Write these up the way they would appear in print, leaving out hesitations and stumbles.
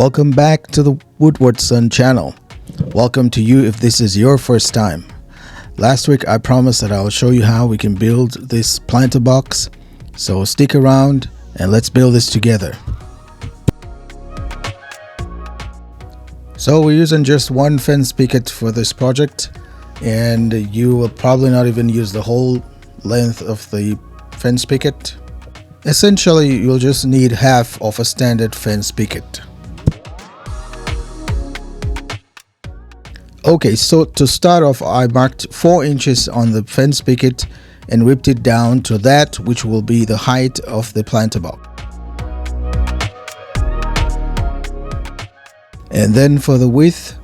Welcome back to the Woodward Son channel. Welcome to you if this is your first time. Last week I promised that I will show you how we can build this planter box, so stick around and let's build this together. So we're using just one fence picket for this project, and you will probably not even use the whole length of the fence picket. Essentially you'll just need half of a standard fence picket. Okay, so to start off, I marked 4 inches on the fence picket and ripped it down to that which will be the height of the planter box. And then for the width,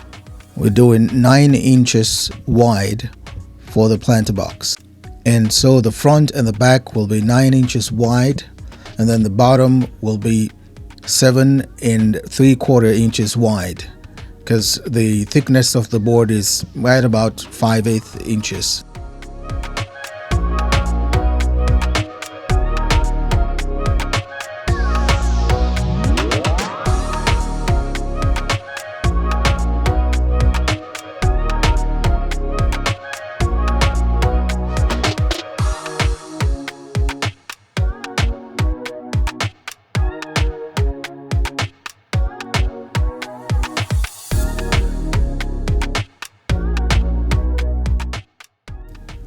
we're doing 9 inches wide for the planter box. And so the front and the back will be 9 inches wide, and then the bottom will be 7 3/4 inches wide, because the thickness of the board is right about 5/8 inches.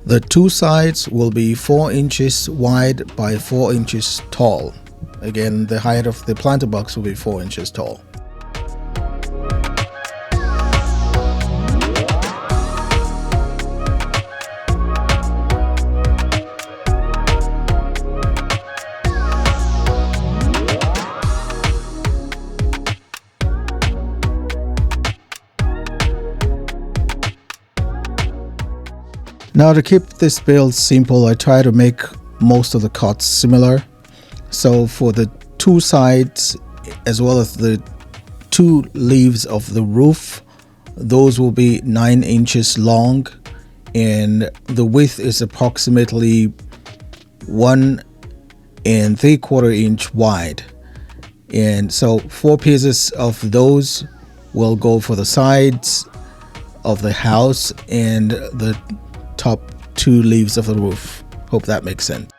The two sides will be 4 inches wide by 4 inches tall. Again, the height of the planter box will be 4 inches tall. Now, to keep this build simple, I try to make most of the cuts similar. So for the two sides as well as the 2 leaves of the roof, those will be 9 inches long, and the width is approximately 1 3/4 inch wide. And so 4 pieces of those will go for the sides of the house and the top 2 leaves of the roof. Hope that makes sense.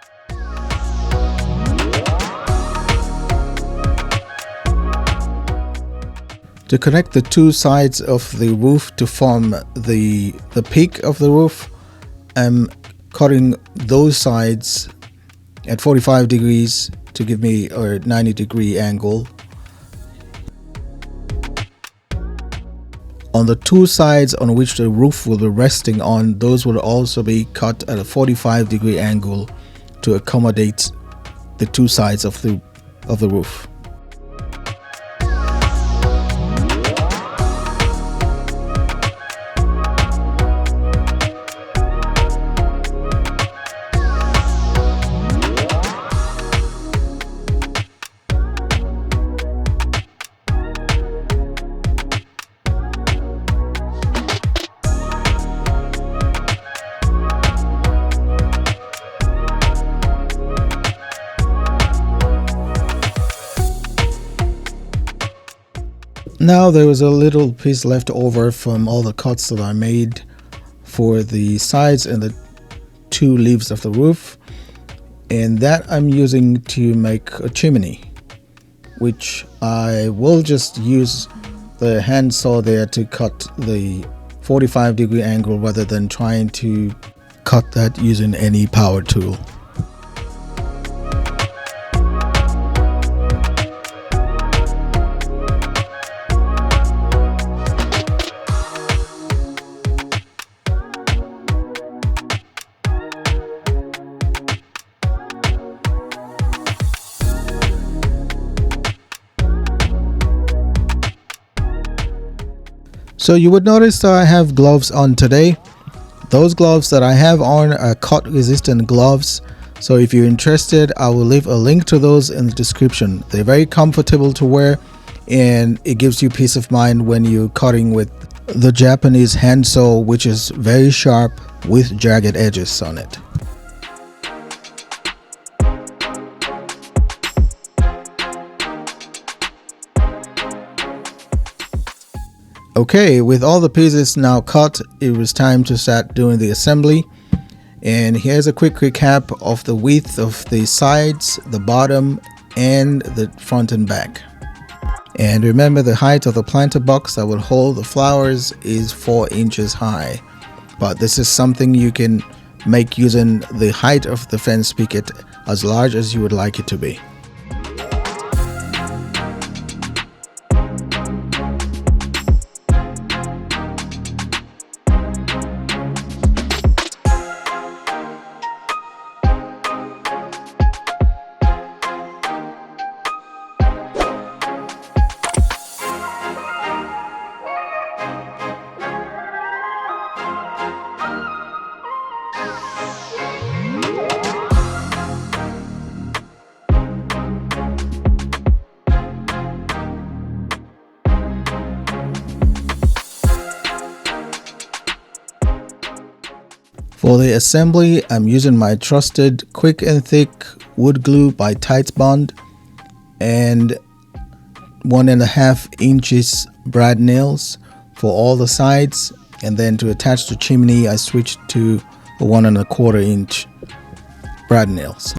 To connect the 2 sides of the roof to form the peak of the roof, I'm cutting those sides at 45 degrees to give me a 90-degree angle. On the 2 sides on which the roof will be resting on, those will also be cut at a 45-degree angle to accommodate the 2 sides of the roof. Now there was a little piece left over from all the cuts that I made for the sides and the 2 leaves of the roof, and that I'm using to make a chimney, which I will just use the hand saw there to cut the 45-degree angle rather than trying to cut that using any power tool. So you would notice that I have gloves on today. Those gloves that I have on are cut resistant gloves. So if you're interested, I will leave a link to those in the description. They're very comfortable to wear, and it gives you peace of mind when you're cutting with the Japanese hand saw, which is very sharp with jagged edges on it. Okay, with all the pieces now cut, it was time to start doing the assembly. And here's a quick recap of the width of the sides, the bottom, and the front and back. And remember, the height of the planter box that will hold the flowers is 4 inches high. But this is something you can make using the height of the fence picket as large as you would like it to be. For the assembly, I'm using my trusted quick and thick wood glue by Tight Bond and 1.5 inches brad nails for all the sides, and then to attach the chimney I switched to a 1.25 inch brad nails.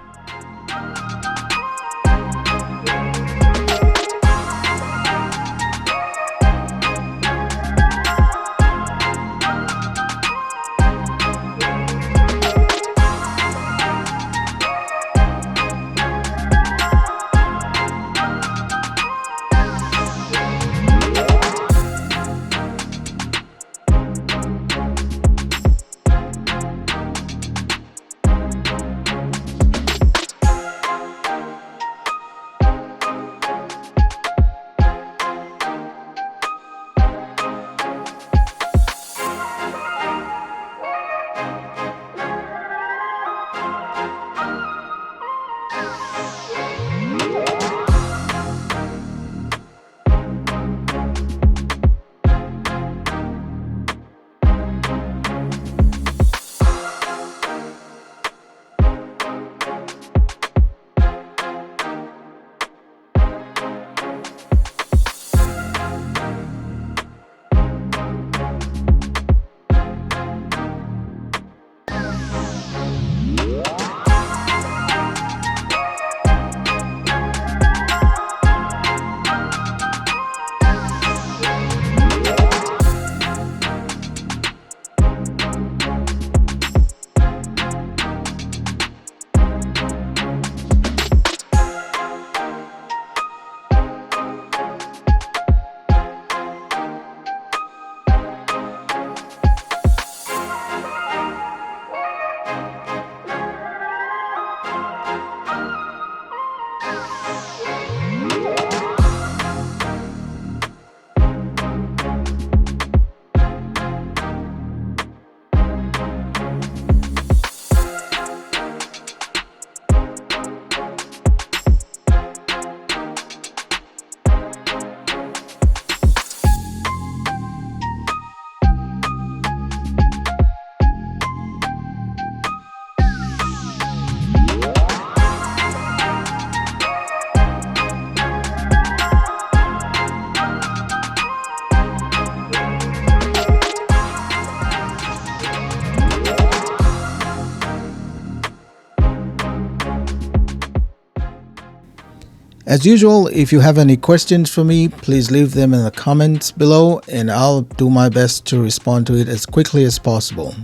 As usual, if you have any questions for me, please leave them in the comments below and I'll do my best to respond to it as quickly as possible.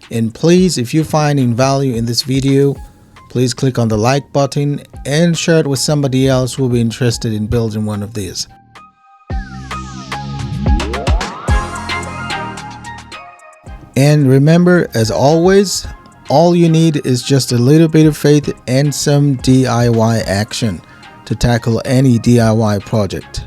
And please, if you find any value in this video, please click on the like button and share it with somebody else who will be interested in building one of these. And remember, as always, all you need is just a little bit of faith and some DIY action to tackle any DIY project.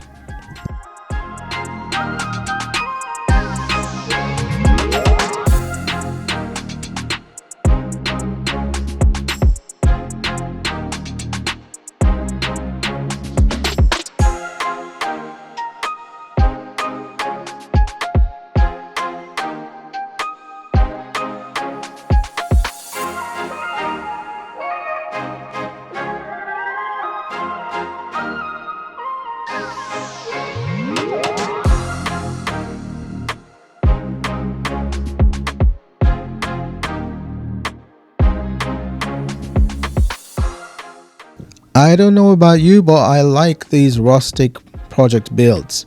I don't know about you, but I like these rustic project builds.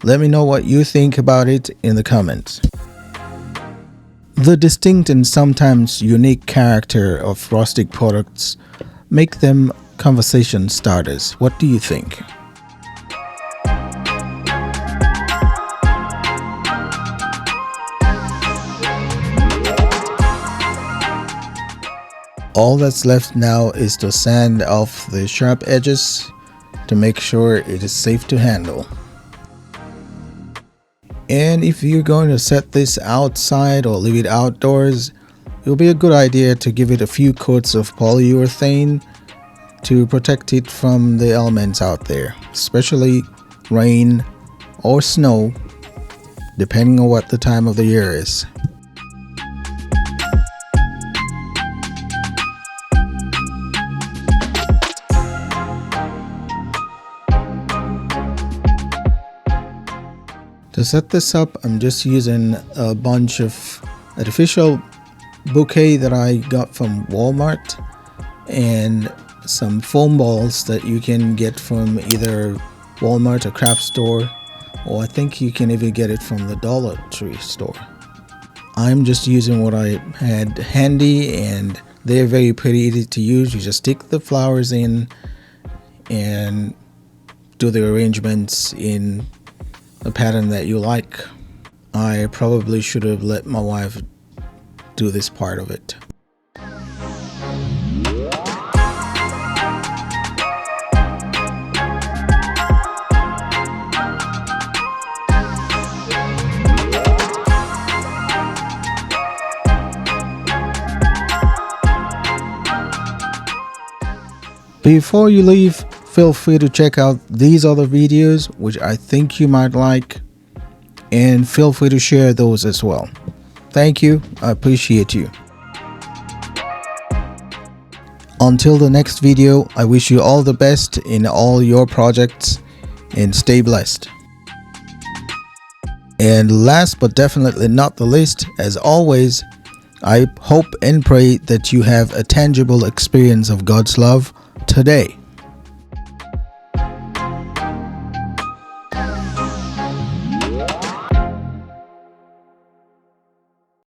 Let me know what you think about it in the comments. The distinct and sometimes unique character of rustic products make them conversation starters. What do you think? All that's left now is to sand off the sharp edges to make sure it is safe to handle. And if you're going to set this outside or leave it outdoors, it will be a good idea to give it a few coats of polyurethane to protect it from the elements out there, especially rain or snow, depending on what the time of the year is. To set this up, I'm just using a bunch of artificial bouquet that I got from Walmart and some foam balls that you can get from either Walmart or craft store, or I think you can even get it from the Dollar Tree store. I'm just using what I had handy, and they're very pretty easy to use. You just stick the flowers in and do the arrangements in a pattern that you like. I probably should have let my wife do this part of it. Before you leave, feel free to check out these other videos which I think you might like, and feel free to share those as well. Thank you, I appreciate you. Until the next video, I wish you all the best in all your projects and stay blessed. And last but definitely not the least, as always, I hope and pray that you have a tangible experience of God's love today.